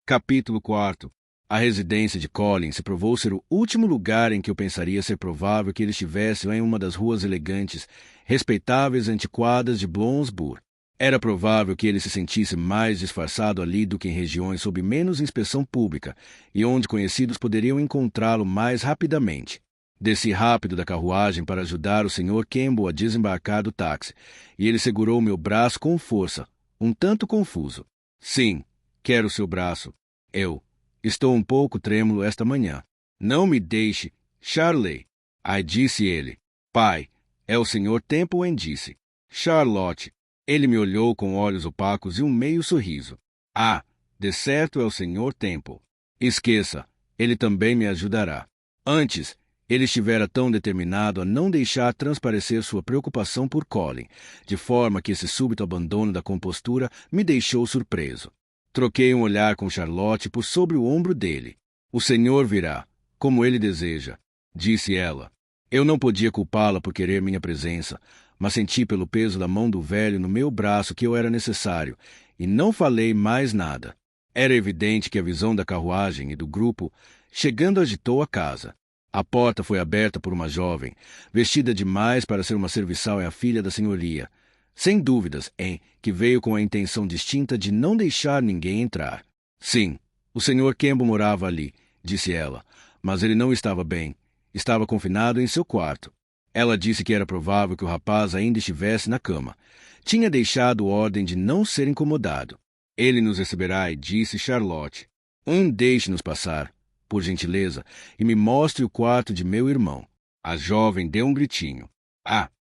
Capítulo 4. A residência de Colin se provou ser o último lugar em que eu pensaria ser provável que ele estivesse em uma das ruas elegantes, respeitáveis e antiquadas de Bloomsbury. Era provável que ele se sentisse mais disfarçado ali do que em regiões sob menos inspeção pública e onde conhecidos poderiam encontrá-lo mais rapidamente. Desci rápido da carruagem para ajudar o Sr. Campbell a desembarcar do táxi, e ele segurou meu braço com força, um tanto confuso. Sim, quero seu braço. Estou um pouco trêmulo esta manhã. Não me deixe, Charley. Aí disse ele. Pai, é o Sr. Temple, disse. Charlotte. Ele me olhou com olhos opacos e um meio sorriso. Ah, de certo é o Sr. Temple. Esqueça, ele também me ajudará. Antes, ele estivera tão determinado a não deixar transparecer sua preocupação por Colin, de forma que esse súbito abandono da compostura me deixou surpreso. Troquei um olhar com Charlotte por sobre o ombro dele. O senhor virá, como ele deseja, disse ela. Eu não podia culpá-la por querer minha presença, mas senti pelo peso da mão do velho no meu braço que eu era necessário, e não falei mais nada. Era evidente que a visão da carruagem e do grupo, chegando, agitou a casa. A porta foi aberta por uma jovem, vestida demais para ser uma serviçal e a filha da senhoria. Sem dúvidas, que veio com a intenção distinta de não deixar ninguém entrar. Sim, o Sr. Campbell morava ali, disse ela, mas ele não estava bem. Estava confinado em seu quarto. Ela disse que era provável que o rapaz ainda estivesse na cama. Tinha deixado ordem de não ser incomodado. Ele nos receberá, disse Charlotte. Deixe-nos passar, por gentileza, e me mostre o quarto de meu irmão. A jovem deu um gritinho.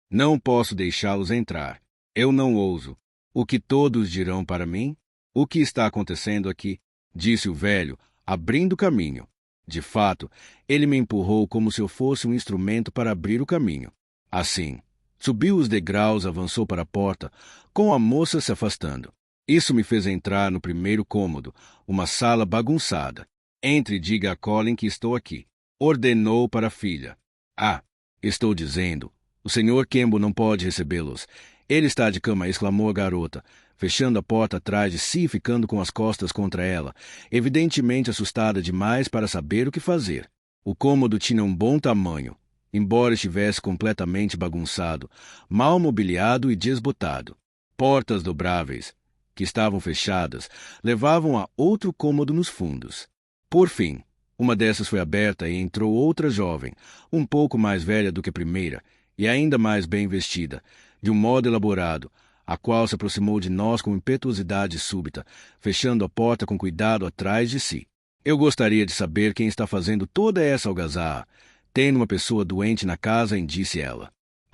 Não posso deixá-los entrar. Eu não ouso. O que todos dirão para mim? O que está acontecendo aqui? Disse o velho, abrindo caminho. De fato, ele me empurrou como se eu fosse um instrumento para abrir o caminho. Assim, subiu os degraus e avançou para a porta, com a moça se afastando. Isso me fez entrar no primeiro cômodo, uma sala bagunçada. Entre e diga a Colin que estou aqui. Ordenou para a filha. Estou dizendo. O Sr. Campbell não pode recebê-los. Ele está de cama, exclamou a garota, fechando a porta atrás de si e ficando com as costas contra ela, evidentemente assustada demais para saber o que fazer. O cômodo tinha um bom tamanho, embora estivesse completamente bagunçado, mal mobiliado e desbotado. Portas dobráveis, que estavam fechadas, levavam a outro cômodo nos fundos. Por fim, uma dessas foi aberta e entrou outra jovem, um pouco mais velha do que a primeira, e ainda mais bem vestida, de um modo elaborado, a qual se aproximou de nós com impetuosidade súbita, fechando a porta com cuidado atrás de si. Eu gostaria de saber quem está fazendo toda essa algazarra. Tem uma pessoa doente na casa, disse ela.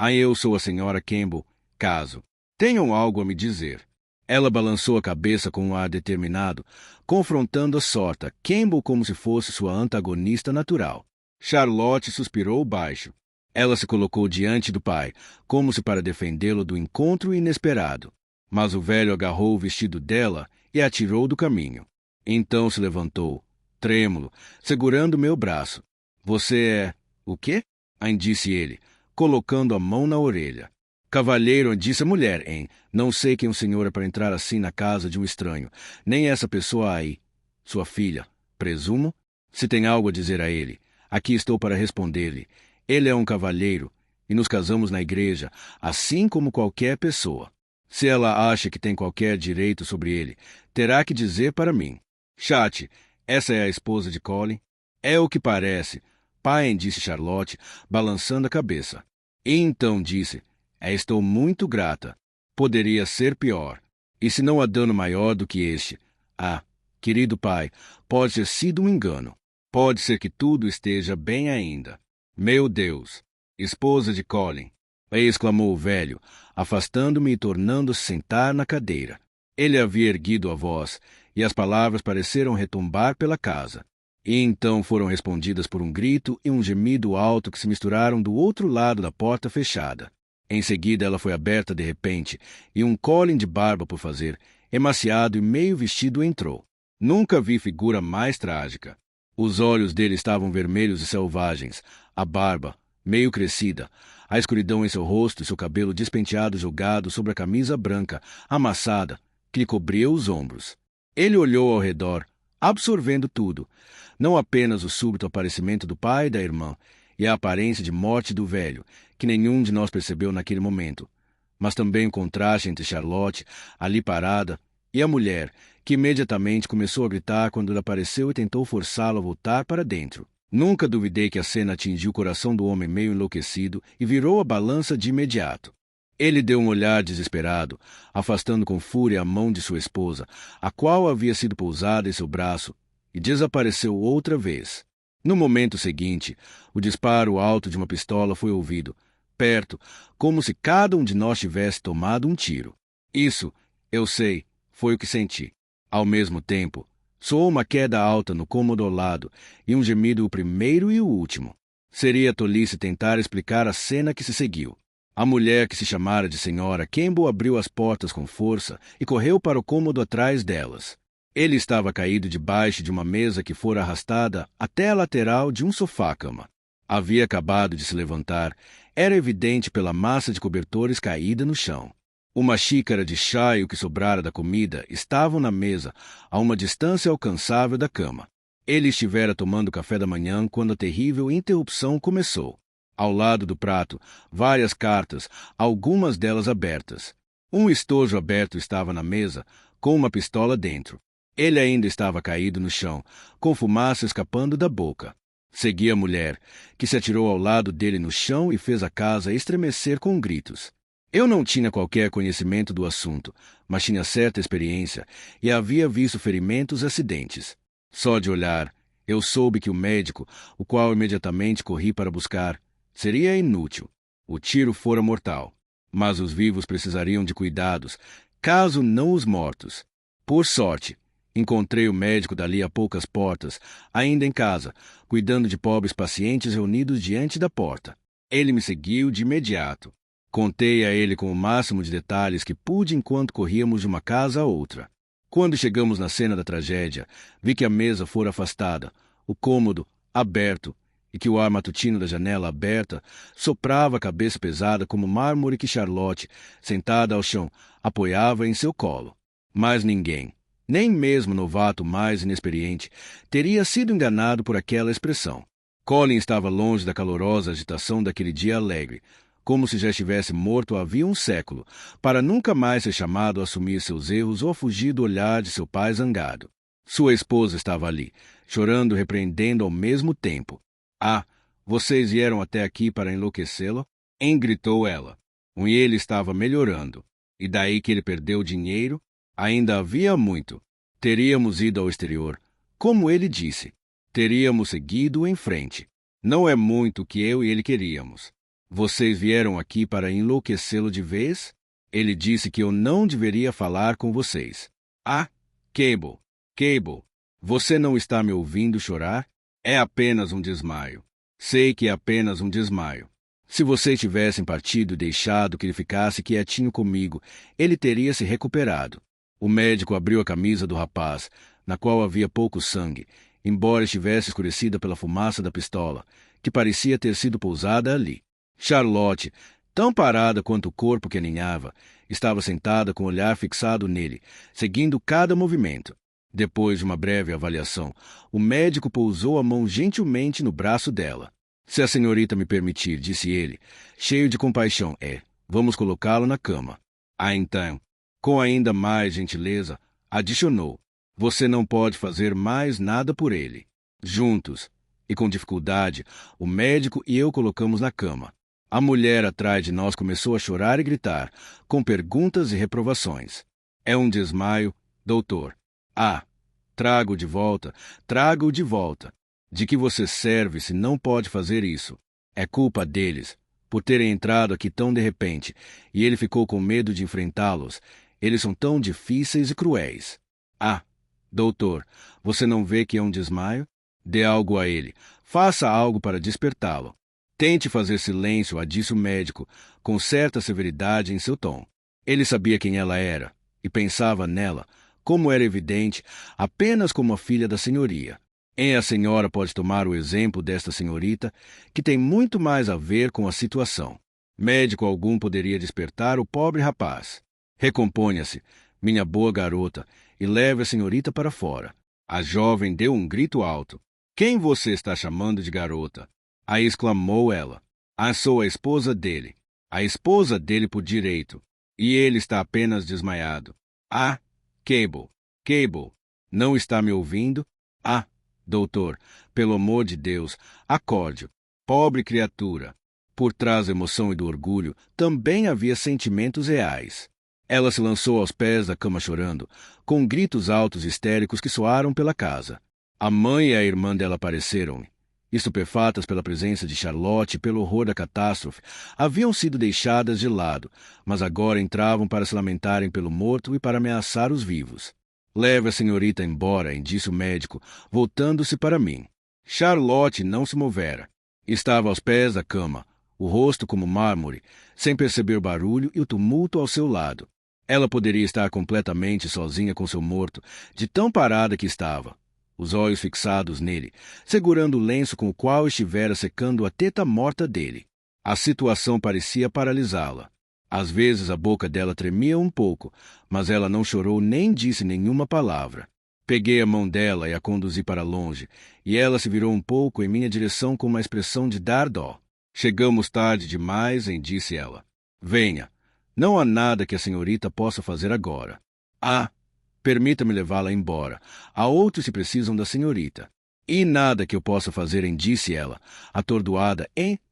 Eu sou a senhora Campbell, caso tenham algo a me dizer. Ela balançou a cabeça com um ar determinado, confrontando a sorta Campbell como se fosse sua antagonista natural. Charlotte suspirou baixo. Ela se colocou diante do pai, como se para defendê-lo do encontro inesperado. Mas o velho agarrou o vestido dela e a tirou do caminho. Então se levantou, trêmulo, segurando meu braço. Você é... o quê? Disse ele, colocando a mão na orelha. Cavalheiro, disse a mulher, não sei quem o senhor é para entrar assim na casa de um estranho, nem essa pessoa aí. Sua filha, presumo? Se tem algo a dizer a ele, aqui estou para responder-lhe. Ele é um cavalheiro, e nos casamos na igreja, assim como qualquer pessoa. Se ela acha que tem qualquer direito sobre ele, terá que dizer para mim. Chate, essa é a esposa de Colin? É o que parece, pai, disse Charlotte, balançando a cabeça. E então disse... estou muito grata. Poderia ser pior. E se não há dano maior do que este? Querido pai, pode ter sido um engano. Pode ser que tudo esteja bem ainda. Meu Deus! Esposa de Colin! Exclamou o velho, afastando-me e tornando-se sentar na cadeira. Ele havia erguido a voz, e as palavras pareceram retumbar pela casa. E então foram respondidas por um grito e um gemido alto que se misturaram do outro lado da porta fechada. Em seguida ela foi aberta de repente, e um Colin de barba por fazer, emaciado e meio vestido, entrou. Nunca vi figura mais trágica. Os olhos dele estavam vermelhos e selvagens, a barba, meio crescida, a escuridão em seu rosto e seu cabelo despenteado jogado sobre a camisa branca, amassada, que lhe cobria os ombros. Ele olhou ao redor, absorvendo tudo, não apenas o súbito aparecimento do pai e da irmã, e a aparência de morte do velho, que nenhum de nós percebeu naquele momento, mas também o contraste entre Charlotte, ali parada, e a mulher, que imediatamente começou a gritar quando ele apareceu e tentou forçá-lo a voltar para dentro. Nunca duvidei que a cena atingiu o coração do homem meio enlouquecido e virou a balança de imediato. Ele deu um olhar desesperado, afastando com fúria a mão de sua esposa, a qual havia sido pousada em seu braço, e desapareceu outra vez. No momento seguinte, o disparo alto de uma pistola foi ouvido, perto, como se cada um de nós tivesse tomado um tiro. Isso, eu sei, foi o que senti. Ao mesmo tempo, soou uma queda alta no cômodo ao lado e um gemido o primeiro e o último. Seria tolice tentar explicar a cena que se seguiu. A mulher que se chamara de Senhora Campbell abriu as portas com força e correu para o cômodo atrás delas. Ele estava caído debaixo de uma mesa que fora arrastada até a lateral de um sofá-cama. Havia acabado de se levantar. Era evidente pela massa de cobertores caída no chão. Uma xícara de chá e o que sobrara da comida estavam na mesa, a uma distância alcançável da cama. Ele estivera tomando café da manhã quando a terrível interrupção começou. Ao lado do prato, várias cartas, algumas delas abertas. Um estojo aberto estava na mesa, com uma pistola dentro. Ele ainda estava caído no chão, com fumaça escapando da boca. Seguia a mulher, que se atirou ao lado dele no chão e fez a casa estremecer com gritos. Eu não tinha qualquer conhecimento do assunto, mas tinha certa experiência e havia visto ferimentos e acidentes. Só de olhar, eu soube que o médico, o qual imediatamente corri para buscar, seria inútil. O tiro fora mortal, mas os vivos precisariam de cuidados, caso não os mortos. Por sorte, encontrei o médico dali a poucas portas, ainda em casa, cuidando de pobres pacientes reunidos diante da porta. Ele me seguiu de imediato. Contei a ele com o máximo de detalhes que pude enquanto corríamos de uma casa a outra. Quando chegamos na cena da tragédia, vi que a mesa fora afastada, o cômodo aberto, e que o ar matutino da janela aberta soprava a cabeça pesada como mármore que Charlotte, sentada ao chão, apoiava em seu colo. Mas ninguém, nem mesmo o novato mais inexperiente, teria sido enganado por aquela expressão. Colin estava longe da calorosa agitação daquele dia alegre, como se já estivesse morto havia um século, para nunca mais ser chamado a assumir seus erros ou a fugir do olhar de seu pai zangado. Sua esposa estava ali, chorando e repreendendo ao mesmo tempo. Ah, vocês vieram até aqui para enlouquecê-lo? Engritou ela. Ele estava melhorando. E daí que ele perdeu dinheiro? Ainda havia muito. Teríamos ido ao exterior. Como ele disse, teríamos seguido em frente. Não é muito o que eu e ele queríamos. Vocês vieram aqui para enlouquecê-lo de vez? Ele disse que eu não deveria falar com vocês. Ah, Cable, você não está me ouvindo chorar? É apenas um desmaio. Sei que é apenas um desmaio. Se vocês tivessem partido e deixado que ele ficasse quietinho comigo, ele teria se recuperado. O médico abriu a camisa do rapaz, na qual havia pouco sangue, embora estivesse escurecida pela fumaça da pistola, que parecia ter sido pousada ali. Charlotte, tão parada quanto o corpo que aninhava, estava sentada com o olhar fixado nele, seguindo cada movimento. Depois de uma breve avaliação, o médico pousou a mão gentilmente no braço dela. Se a senhorita me permitir, disse ele, cheio de compaixão, vamos colocá-lo na cama. Ah, então, com ainda mais gentileza, adicionou, você não pode fazer mais nada por ele. Juntos, e com dificuldade, o médico e eu colocamos na cama. A mulher atrás de nós começou a chorar e gritar, com perguntas e reprovações. É um desmaio, doutor. Ah, traga-o de volta, traga-o de volta. De que você serve se não pode fazer isso? É culpa deles, por terem entrado aqui tão de repente, e ele ficou com medo de enfrentá-los. Eles são tão difíceis e cruéis. Ah, doutor, você não vê que é um desmaio? Dê algo a ele. Faça algo para despertá-lo. Tente fazer silêncio, disse o médico, com certa severidade em seu tom. Ele sabia quem ela era, e pensava nela, como era evidente, apenas como a filha da senhoria. A senhora pode tomar o exemplo desta senhorita, que tem muito mais a ver com a situação. Médico algum poderia despertar o pobre rapaz. Recomponha-se, minha boa garota, e leve a senhorita para fora. A jovem deu um grito alto. Quem você está chamando de garota? Aí exclamou ela. Sou a esposa dele. A esposa dele por direito. E ele está apenas desmaiado. Ah, Cable. Cable. Não está me ouvindo? Ah, doutor, pelo amor de Deus, acorde-o. Pobre criatura. Por trás da emoção e do orgulho, também havia sentimentos reais. Ela se lançou aos pés da cama chorando, com gritos altos e histéricos que soaram pela casa. A mãe e a irmã dela apareceram-lhe. Estupefatas pela presença de Charlotte e pelo horror da catástrofe, haviam sido deixadas de lado, mas agora entravam para se lamentarem pelo morto e para ameaçar os vivos. Leve a senhorita embora, disse o médico, voltando-se para mim. Charlotte não se movera. Estava aos pés da cama, o rosto como mármore, sem perceber o barulho e o tumulto ao seu lado. Ela poderia estar completamente sozinha com seu morto, de tão parada que estava, os olhos fixados nele, segurando o lenço com o qual estivera secando a teta morta dele. A situação parecia paralisá-la. Às vezes a boca dela tremia um pouco, mas ela não chorou nem disse nenhuma palavra. Peguei a mão dela e a conduzi para longe, e ela se virou um pouco em minha direção com uma expressão de dar dó. Chegamos tarde demais, disse ela. Venha. Não há nada que a senhorita possa fazer agora. Permita-me levá-la embora. Há outros que precisam da senhorita. E nada que eu possa fazer, disse ela, atordoada,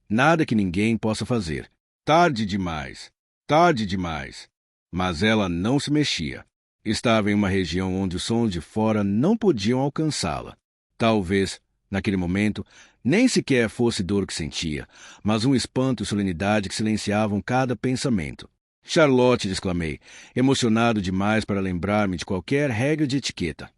nada que ninguém possa fazer. Tarde demais. Tarde demais. Mas ela não se mexia. Estava em uma região onde os sons de fora não podiam alcançá-la. Talvez, naquele momento, nem sequer fosse dor que sentia, mas um espanto e solenidade que silenciavam cada pensamento. Charlotte, exclamei, emocionado demais para lembrar-me de qualquer regra de etiqueta.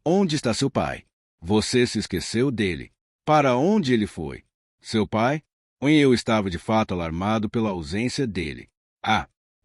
Onde está seu pai? Você se esqueceu dele. Para onde ele foi? Seu pai? Eu estava de fato alarmado pela ausência dele.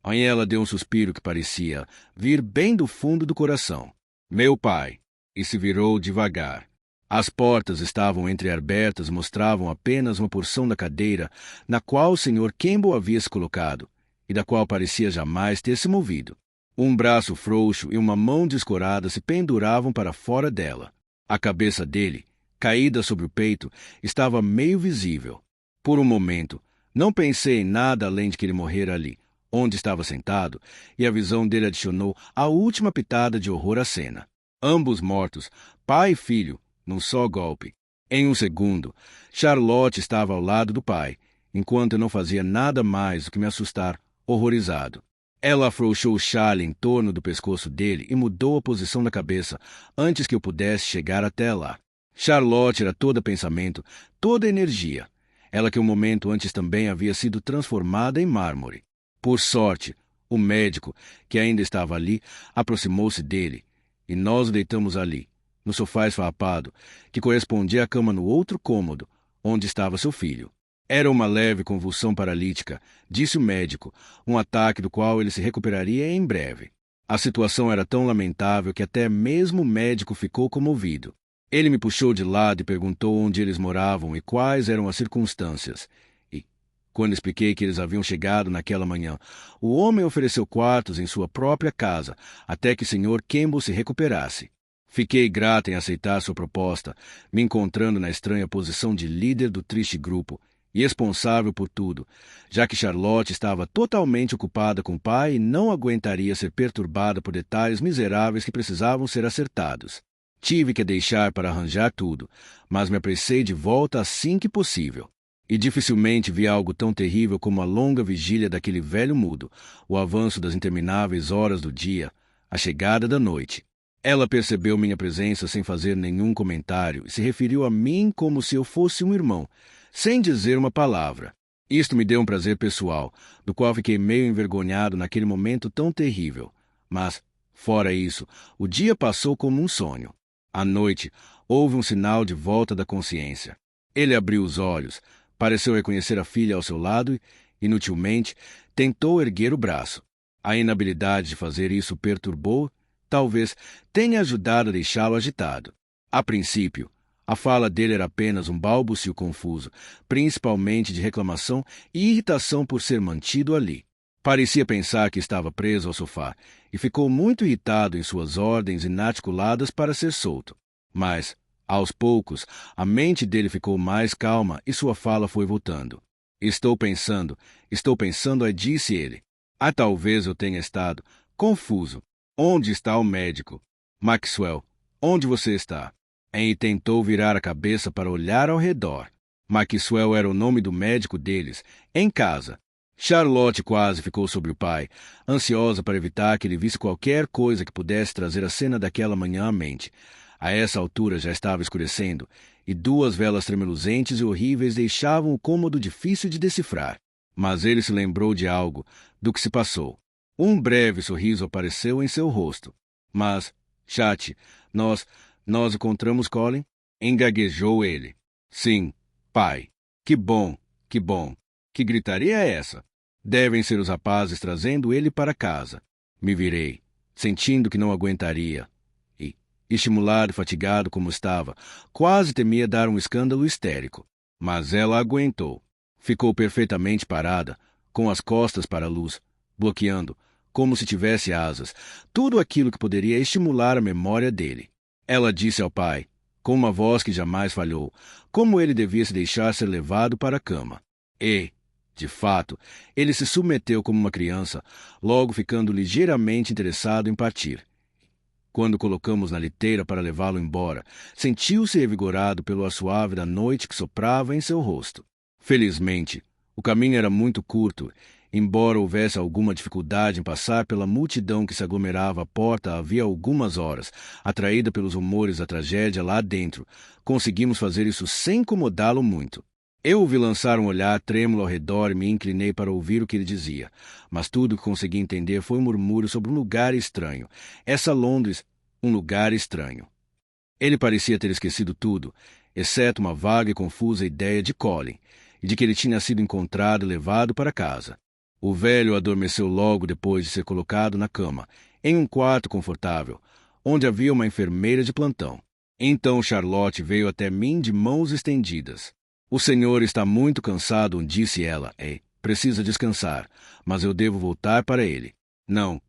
Ela deu um suspiro que parecia vir bem do fundo do coração. Meu pai. E se virou devagar. As portas estavam entreabertas e mostravam apenas uma porção da cadeira na qual o Sr. Campbell havia se colocado, e da qual parecia jamais ter se movido. Um braço frouxo e uma mão descorada se penduravam para fora dela. A cabeça dele, caída sobre o peito, estava meio visível. Por um momento, não pensei em nada além de que ele morrera ali, onde estava sentado, e a visão dele adicionou a última pitada de horror à cena. Ambos mortos, pai e filho, num só golpe. Em um segundo, Charlotte estava ao lado do pai, enquanto eu não fazia nada mais do que me assustar, horrorizado. Ela afrouxou o chale em torno do pescoço dele e mudou a posição da cabeça antes que eu pudesse chegar até lá. Charlotte era toda pensamento, toda energia. Ela que um momento antes também havia sido transformada em mármore. Por sorte, o médico, que ainda estava ali, aproximou-se dele, e nós o deitamos ali, no sofá esfarrapado, que correspondia à cama no outro cômodo, onde estava seu filho. Era uma leve convulsão paralítica, disse o médico, um ataque do qual ele se recuperaria em breve. A situação era tão lamentável que até mesmo o médico ficou comovido. Ele me puxou de lado e perguntou onde eles moravam e quais eram as circunstâncias. E, quando expliquei que eles haviam chegado naquela manhã, o homem ofereceu quartos em sua própria casa, até que o Sr. Campbell se recuperasse. Fiquei grato em aceitar sua proposta, me encontrando na estranha posição de líder do triste grupo, e responsável por tudo, já que Charlotte estava totalmente ocupada com o pai e não aguentaria ser perturbada por detalhes miseráveis que precisavam ser acertados. Tive que a deixar para arranjar tudo, mas me apressei de volta assim que possível. E dificilmente vi algo tão terrível como a longa vigília daquele velho mudo, o avanço das intermináveis horas do dia, a chegada da noite. Ela percebeu minha presença sem fazer nenhum comentário e se referiu a mim como se eu fosse um irmão, sem dizer uma palavra. Isto me deu um prazer pessoal, do qual fiquei meio envergonhado naquele momento tão terrível. Mas, fora isso, o dia passou como um sonho. À noite, houve um sinal de volta da consciência. Ele abriu os olhos, pareceu reconhecer a filha ao seu lado e, inutilmente, tentou erguer o braço. A inabilidade de fazer isso perturbou, talvez tenha ajudado a deixá-lo agitado. A princípio, a fala dele era apenas um balbucio confuso, principalmente de reclamação e irritação por ser mantido ali. Parecia pensar que estava preso ao sofá, e ficou muito irritado em suas ordens inarticuladas para ser solto. Mas, aos poucos, a mente dele ficou mais calma e sua fala foi voltando. Estou pensando, disse ele. Talvez eu tenha estado confuso. Onde está o médico? Maxwell, onde você está? E tentou virar a cabeça para olhar ao redor. Maxwell era o nome do médico deles, em casa. Charlotte quase ficou sobre o pai, ansiosa para evitar que ele visse qualquer coisa que pudesse trazer a cena daquela manhã à mente. A essa altura já estava escurecendo, e duas velas tremeluzentes e horríveis deixavam o cômodo difícil de decifrar. Mas ele se lembrou de algo, do que se passou. Um breve sorriso apareceu em seu rosto. Mas, Chat, nós encontramos Colin? Engaguejou ele. Sim, pai. Que bom, que bom. Que gritaria é essa? Devem ser os rapazes trazendo ele para casa. Me virei, sentindo que não aguentaria. E, estimulado e fatigado como estava, quase temia dar um escândalo histérico. Mas ela aguentou. Ficou perfeitamente parada, com as costas para a luz, bloqueando, como se tivesse asas, tudo aquilo que poderia estimular a memória dele. Ela disse ao pai, com uma voz que jamais falhou, como ele devia se deixar ser levado para a cama. E, de fato, ele se submeteu como uma criança, logo ficando ligeiramente interessado em partir. Quando colocamos na liteira para levá-lo embora, sentiu-se revigorado pelo ar suave da noite que soprava em seu rosto. Felizmente, o caminho era muito curto. Embora houvesse alguma dificuldade em passar pela multidão que se aglomerava à porta havia algumas horas, atraída pelos rumores da tragédia lá dentro, conseguimos fazer isso sem incomodá-lo muito. Eu o vi lançar um olhar trêmulo ao redor e me inclinei para ouvir o que ele dizia, mas tudo o que consegui entender foi um murmúrio sobre um lugar estranho. Essa Londres, um lugar estranho. Ele parecia ter esquecido tudo, exceto uma vaga e confusa ideia de Colin, e de que ele tinha sido encontrado e levado para casa. O velho adormeceu logo depois de ser colocado na cama, em um quarto confortável, onde havia uma enfermeira de plantão. Então Charlotte veio até mim de mãos estendidas. O senhor está muito cansado, disse ela. Precisa descansar, mas eu devo voltar para ele. Não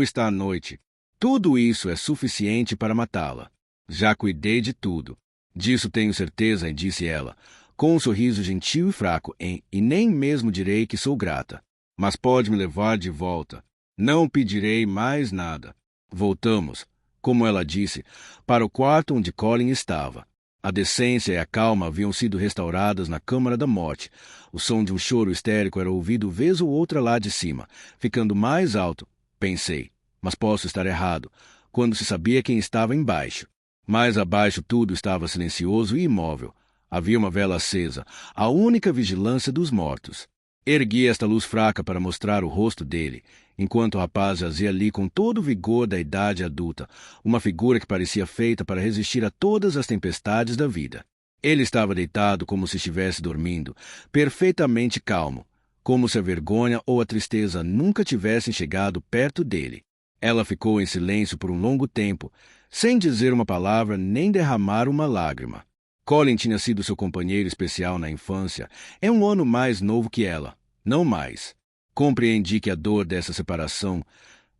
está à noite. Tudo isso é suficiente para matá-la. Já cuidei de tudo. Disso tenho certeza, disse ela, com um sorriso gentil e fraco, e nem mesmo direi que sou grata. Mas pode me levar de volta. Não pedirei mais nada. Voltamos, como ela disse, para o quarto onde Colin estava. A decência e a calma haviam sido restauradas na Câmara da Morte. O som de um choro histérico era ouvido vez ou outra lá de cima, ficando mais alto, pensei, mas posso estar errado, quando se sabia quem estava embaixo. Mais abaixo tudo estava silencioso e imóvel. Havia uma vela acesa, a única vigilância dos mortos. Ergui esta luz fraca para mostrar o rosto dele, enquanto o rapaz jazia ali com todo o vigor da idade adulta, uma figura que parecia feita para resistir a todas as tempestades da vida. Ele estava deitado como se estivesse dormindo, perfeitamente calmo, como se a vergonha ou a tristeza nunca tivessem chegado perto dele. Ela ficou em silêncio por um longo tempo, sem dizer uma palavra nem derramar uma lágrima. Colin tinha sido seu companheiro especial na infância. É um ano mais novo que ela, não mais. Compreendi que a dor dessa separação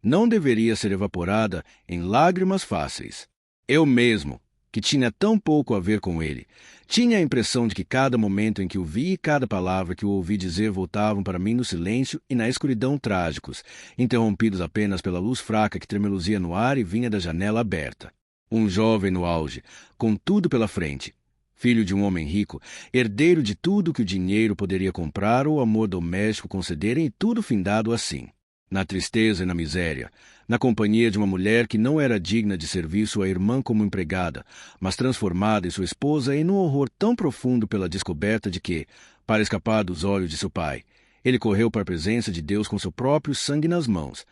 não deveria ser evaporada em lágrimas fáceis. Eu mesmo, que tinha tão pouco a ver com ele, tinha a impressão de que cada momento em que o vi e cada palavra que o ouvi dizer voltavam para mim no silêncio e na escuridão trágicos, interrompidos apenas pela luz fraca que tremeluzia no ar e vinha da janela aberta. Um jovem no auge, com tudo pela frente, filho de um homem rico, herdeiro de tudo que o dinheiro poderia comprar ou o amor doméstico concederem, e tudo findado assim, na tristeza e na miséria, na companhia de uma mulher que não era digna de servir sua irmã como empregada, mas transformada em sua esposa, e num horror tão profundo pela descoberta de que, para escapar dos olhos de seu pai, ele correu para a presença de Deus com seu próprio sangue nas mãos,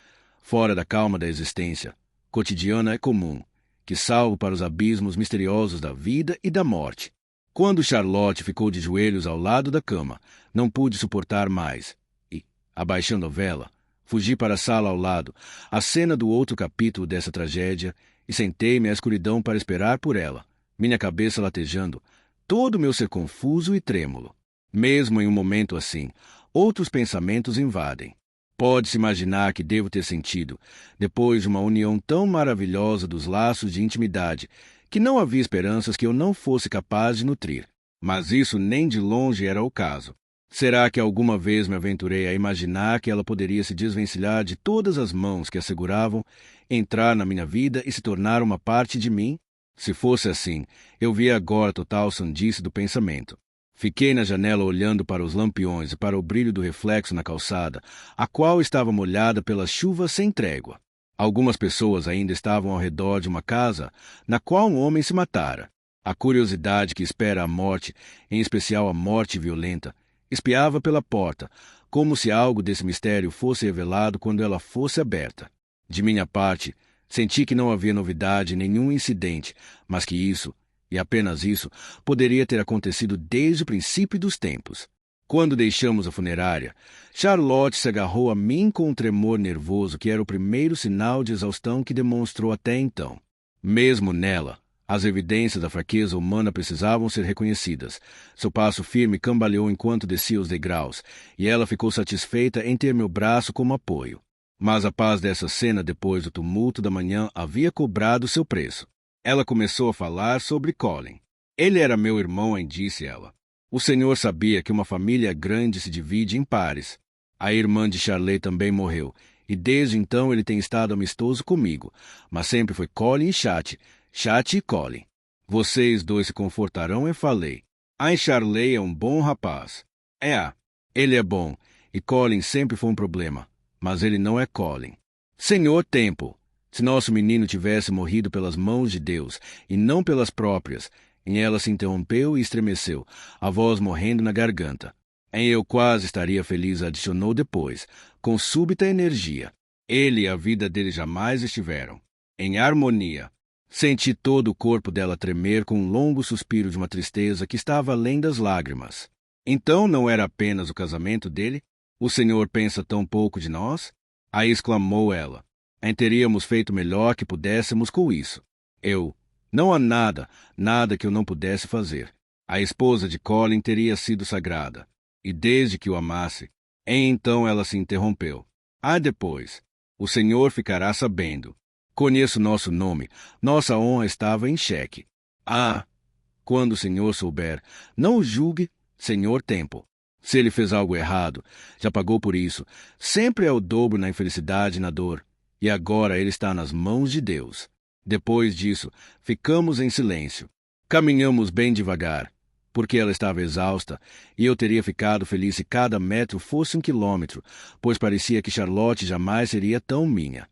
fora da calma da existência, cotidiana e comum, que salvo para os abismos misteriosos da vida e da morte. Quando Charlotte ficou de joelhos ao lado da cama, não pude suportar mais, e, abaixando a vela, fugi para a sala ao lado, a cena do outro capítulo dessa tragédia, e sentei-me à escuridão para esperar por ela, minha cabeça latejando, todo o meu ser confuso e trêmulo. Mesmo em um momento assim, outros pensamentos invadem. Pode-se imaginar que devo ter sentido, depois de uma união tão maravilhosa dos laços de intimidade, que não havia esperanças que eu não fosse capaz de nutrir. Mas isso nem de longe era o caso. Será que alguma vez me aventurei a imaginar que ela poderia se desvencilhar de todas as mãos que a seguravam, entrar na minha vida e se tornar uma parte de mim? Se fosse assim, eu via agora total sandice do pensamento. Fiquei na janela olhando para os lampiões e para o brilho do reflexo na calçada, a qual estava molhada pela chuva sem trégua. Algumas pessoas ainda estavam ao redor de uma casa na qual um homem se matara. A curiosidade que espera a morte, em especial a morte violenta, espiava pela porta, como se algo desse mistério fosse revelado quando ela fosse aberta. De minha parte, senti que não havia novidade em nenhum incidente, mas que isso, e apenas isso, poderia ter acontecido desde o princípio dos tempos. Quando deixamos a funerária, Charlotte se agarrou a mim com um tremor nervoso que era o primeiro sinal de exaustão que demonstrou até então. Mesmo nela, as evidências da fraqueza humana precisavam ser reconhecidas. Seu passo firme cambaleou enquanto descia os degraus, e ela ficou satisfeita em ter meu braço como apoio. Mas a paz dessa cena depois do tumulto da manhã havia cobrado seu preço. Ela começou a falar sobre Colin. Ele era meu irmão, disse ela. O senhor sabia que uma família grande se divide em pares. A irmã de Charlotte também morreu, e desde então ele tem estado amistoso comigo, mas sempre foi Colin e Chat e Colin. Vocês dois se confortarão, eu falei. Charlotte é um bom rapaz. Ele é bom, e Colin sempre foi um problema, mas ele não é Colin. Senhor Temple, se nosso menino tivesse morrido pelas mãos de Deus, e não pelas próprias, ela se interrompeu e estremeceu, a voz morrendo na garganta. Eu quase estaria feliz, adicionou depois, com súbita energia. Ele e a vida dele jamais estiveram em harmonia. Senti todo o corpo dela tremer com um longo suspiro de uma tristeza que estava além das lágrimas. Então não era apenas o casamento dele? O senhor pensa tão pouco de nós? Aí exclamou ela. Teríamos feito melhor que pudéssemos com isso. Não há nada que eu não pudesse fazer. A esposa de Colin teria sido sagrada, e desde que o amasse. Então ela se interrompeu. Depois. O senhor ficará sabendo. Conheço nosso nome. Nossa honra estava em xeque. Quando o senhor souber, não o julgue, senhor Temple. Se ele fez algo errado, já pagou por isso. Sempre é o dobro na infelicidade e na dor. E agora ele está nas mãos de Deus. Depois disso, ficamos em silêncio. Caminhamos bem devagar, porque ela estava exausta, e eu teria ficado feliz se cada metro fosse 1 quilômetro, pois parecia que Charlotte jamais seria tão minha.